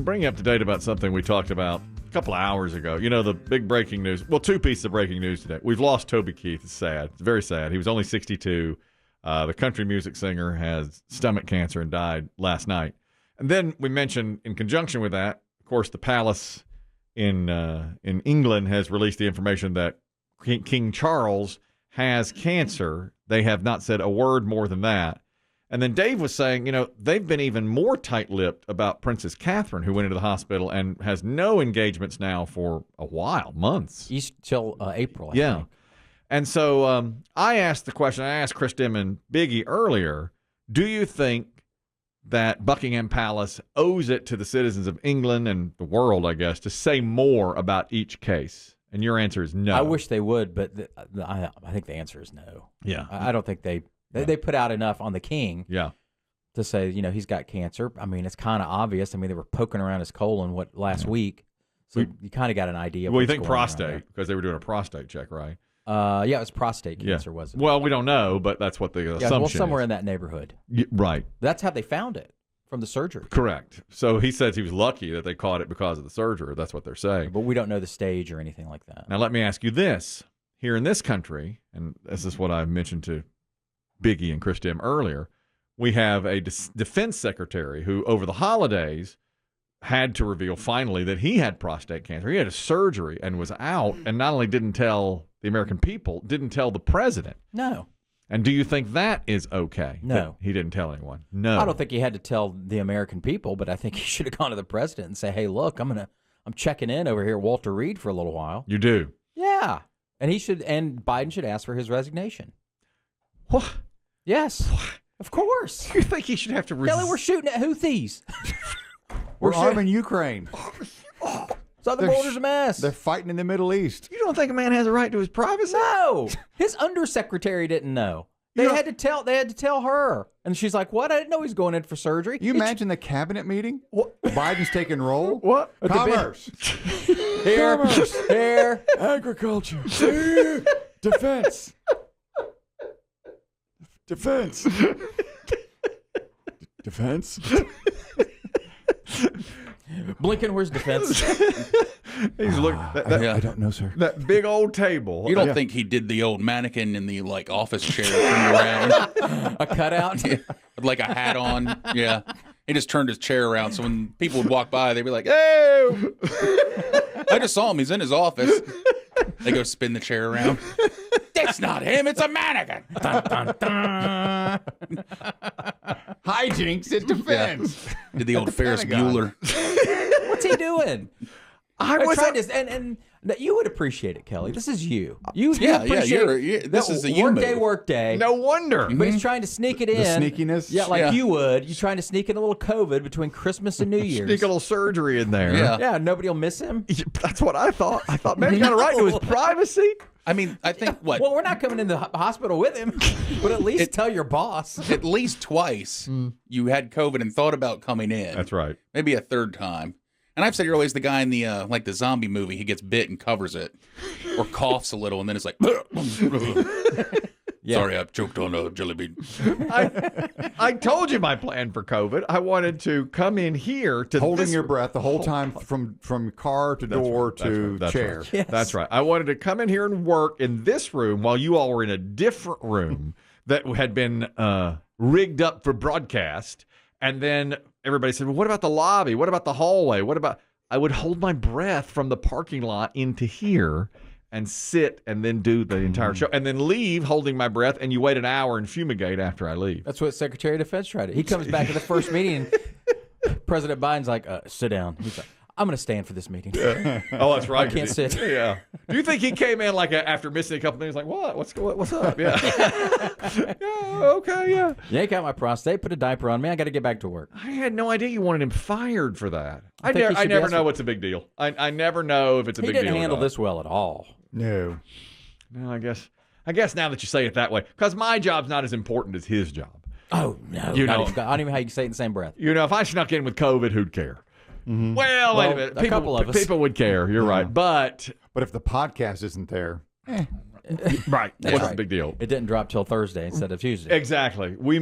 bring you up to date about something we talked about a couple of hours ago. You know, the big breaking news. Well, two pieces of breaking news today. We've lost Toby Keith. It's sad. It's very sad. He was only 62. The country music singer has stomach cancer and died last night. And then we mentioned, in conjunction with that, of course, the palace in England has released the information that King Charles has cancer. They have not said a word more than that. And then Dave was saying, you know, they've been even more tight-lipped about Princess Catherine, who went into the hospital and has no engagements now for a while, months. Till April, I think. And so I asked the question, I asked Chris Demm and Biggie earlier, do you think that Buckingham Palace owes it to the citizens of England and the world, I guess, to say more about each case? And your answer is no. I wish they would, but I think the answer is no. Yeah. I don't think they put out enough on the king to say, you know, he's got cancer. I mean, it's kind of obvious. I mean, they were poking around his colon last week. So you kind of got an idea. Well, you think prostate, because they were doing a prostate check, right? Yeah, it was prostate cancer, wasn't it? Well, we don't know, but that's what the assumption is. Somewhere in that neighborhood. Right. That's how they found it, from the surgery. Correct. So he says he was lucky that they caught it because of the surgery. That's what they're saying. But we don't know the stage or anything like that. Now, let me ask you this. Here in this country, and this is what I mentioned to Biggie and Chris Demm earlier, we have a defense secretary who, over the holidays, had to reveal finally that he had prostate cancer. He had a surgery and was out, and not only didn't tell the American people, didn't tell the president. No. And do you think that is okay? No. He didn't tell anyone? No. I don't think he had to tell the American people, but I think he should have gone to the president and say, hey, look, I'm checking in over here at Walter Reed for a little while. You do? Yeah. And Biden should ask for his resignation. What? Yes. What? Of course. You think he should have to Kelly, we're shooting at Houthis. We're arming Ukraine. Southern border's a mess. They're fighting in the Middle East. You don't think a man has a right to his privacy? No. His undersecretary didn't know. They had to tell her. And she's like, what? I didn't know he's going in for surgery. You imagine the cabinet meeting? What? Biden's taking roll? What? Commerce. Here. Commerce. Here. Agriculture. Here. Defense. Defense. Defense. Blinken, where's defense? He's looking. I don't know, sir. That big old table. You don't think he did the old mannequin in the office chair turn around? A cutout? Yeah, with a hat on. Yeah. He just turned his chair around, so when people would walk by, they'd be like, "Hey!" I just saw him. He's in his office. They go spin the chair around. That's not him. It's a mannequin. Dun, dun, dun. Hijinks at defense. Yeah. Did the old Ferris Bueller. What's he doing? I tried this, and you would appreciate it, Kelly. This is you. You appreciate this is a you work day. No wonder. But he's trying to sneak it in. The sneakiness. Yeah, you would. You're trying to sneak in a little COVID between Christmas and New Year's. Sneak a little surgery in there. Yeah, nobody will miss him. That's what I thought. I thought, man, he got a right to his privacy. I mean, I think what? Well, we're not coming in the hospital with him, but at least tell your boss. At least twice you had COVID and thought about coming in. That's right. Maybe a third time. And I've said you're always the guy in the the zombie movie. He gets bit and covers it, or coughs a little, and then it's like, sorry, I choked on a jelly bean. I told you my plan for COVID. I wanted to come in here to holding your breath the whole time from car to door to chair. Right. Yes. That's right. I wanted to come in here and work in this room while you all were in a different room that had been rigged up for broadcast. And then everybody said, well, what about the lobby? What about the hallway? What about... I would hold my breath from the parking lot into here and sit and then do the entire show and then leave holding my breath, and you wait an hour and fumigate after I leave. That's what Secretary of Defense tried to. He comes back to the first meeting and President Biden's like, sit down. He's like, I'm going to stand for this meeting. Oh, that's right. I can't sit. Yeah. Do you think he came in after missing a couple minutes like, what? What's up? Yeah. Yeah, okay, yeah. Yank out my prostate, put a diaper on me. I got to get back to work. I had no idea you wanted him fired for that. I never know what's a big deal. I never know if it's a big deal. He didn't handle this well at all. No. No, I guess now that you say it that way, because my job's not as important as his job. Oh, no. I don't even know how you can say it in the same breath. You know, if I snuck in with COVID, who'd care? Mm-hmm. Well, wait a minute. A couple of us. People would care. You're right. But if the podcast isn't there, Right. What's right. the big deal? It didn't drop till Thursday instead of Tuesday. Exactly. We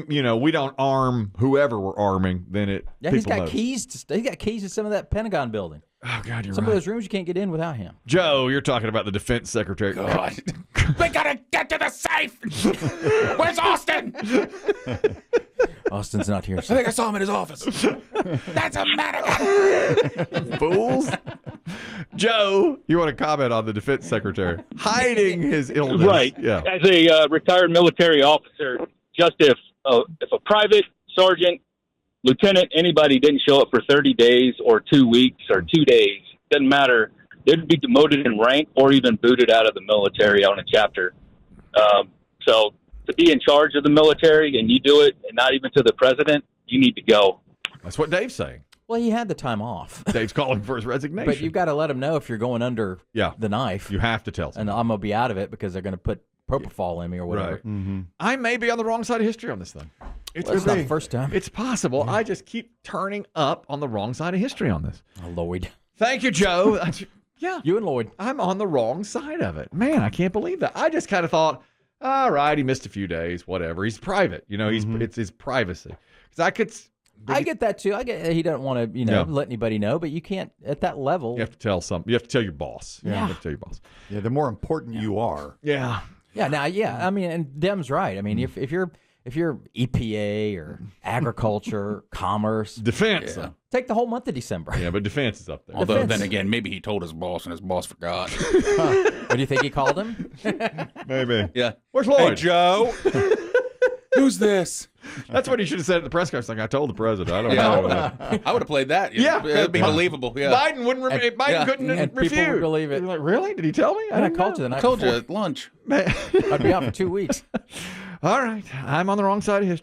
don't arm whoever we're arming. Then it. Yeah, he's got keys. He's got keys to some of that Pentagon building. Oh God, you're some right. of those rooms you can't get in without him. Joe, you're talking about the defense secretary. God. We gotta get to the safe. Where's Austin? Austin's not here. I think I saw him in his office. That's a matter. Fools. Joe, you want to comment on the defense secretary hiding his illness? Right. Yeah. As a retired military officer, just if a private, sergeant, lieutenant, anybody didn't show up for 30 days or 2 weeks or 2 days, doesn't matter. They'd be demoted in rank or even booted out of the military on a chapter. So to be in charge of the military and you do it, and not even to the president, you need to go. That's what Dave's saying. Well, he had the time off. Dave's calling for his resignation. But you've got to let him know if you're going under the knife. You have to tell someone. And I'm going to be out of it because they're going to put propofol in me or whatever. Right. Mm-hmm. I may be on the wrong side of history on this thing. It's not the first time. It's possible. I just keep turning up on the wrong side of history on this. Oh, Lloyd. Thank you, Joe. Yeah. You and Lloyd. I'm on the wrong side of it. Man, I can't believe that. I just kind of thought, all right, he missed a few days, whatever. He's private. It's his privacy. Because I get that too. I get he doesn't want to, let anybody know, but you can't at that level. You have to tell you have to tell your boss. Yeah. You have to tell your boss. Yeah, the more important you are. Yeah. Yeah. Now, I mean, and Demm's right. I mean, if you're EPA or agriculture, commerce, defense, take the whole month of December. Yeah, but defense is up there. Although then again, maybe he told his boss and his boss forgot. What do you think he called him? Maybe. Yeah. Where's Lloyd? Hey, Joe. Who's this? That's what he should have said at the press conference. Like, I told the president. I don't know. I would have played that. Yeah. It'd be believable. Yeah. Biden wouldn't. Biden couldn't and refuse. people would believe it. They're like, really? Did he tell me? I called you the night I told before. you at lunch. I'd be out for 2 weeks. All right. I'm on the wrong side of history.